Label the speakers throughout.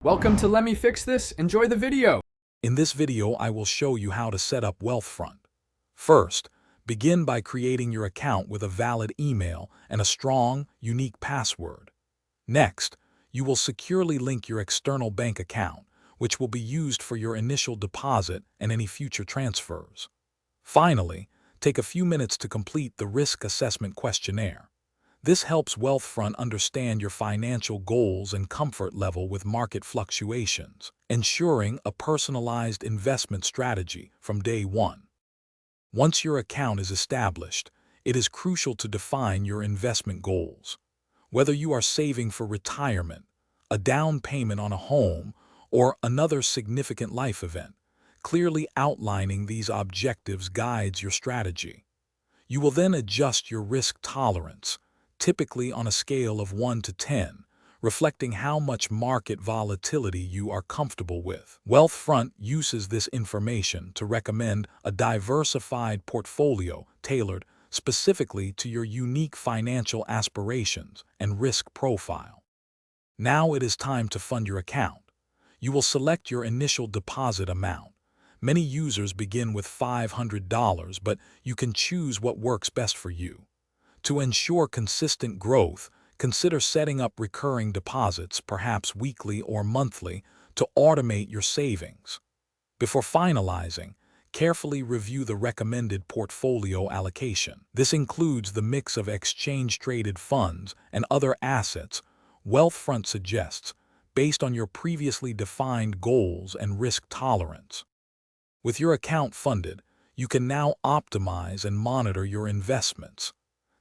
Speaker 1: Welcome to Let Me Fix This. Enjoy the video.
Speaker 2: In this video, I will show you how to set up Wealthfront. First, begin by creating your account with a valid email and a strong, unique password. Next, you will securely link your external bank account, which will be used for your initial deposit and any future transfers. Finally, take a few minutes to complete the risk assessment questionnaire. This helps Wealthfront understand your financial goals and comfort level with market fluctuations, ensuring a personalized investment strategy from day one. Once your account is established, it is crucial to define your investment goals. Whether you are saving for retirement, a down payment on a home, or another significant life event, clearly outlining these objectives guides your strategy. You will then adjust your risk tolerance, typically on a scale of 1 to 10, reflecting how much market volatility you are comfortable with. Wealthfront uses this information to recommend a diversified portfolio tailored specifically to your unique financial aspirations and risk profile. Now it is time to fund your account. You will select your initial deposit amount. Many users begin with $500, but you can choose what works best for you. To ensure consistent growth, consider setting up recurring deposits, perhaps weekly or monthly, to automate your savings. Before finalizing, carefully review the recommended portfolio allocation. This includes the mix of exchange-traded funds and other assets Wealthfront suggests, based on your previously defined goals and risk tolerance. With your account funded, you can now optimize and monitor your investments.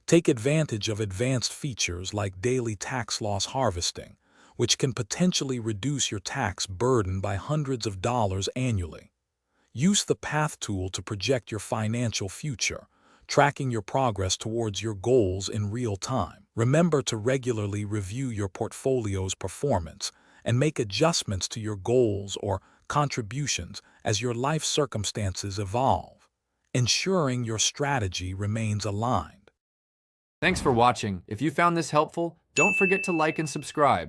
Speaker 2: Take advantage of advanced features like daily tax loss harvesting, which can potentially reduce your tax burden by hundreds of dollars annually. Use the Path tool to project your financial future, tracking your progress towards your goals in real time. Remember to regularly review your portfolio's performance and make adjustments to your goals or contributions as your life circumstances evolve, ensuring your strategy remains aligned.
Speaker 1: Thanks for watching. If you found this helpful, don't forget to like and subscribe.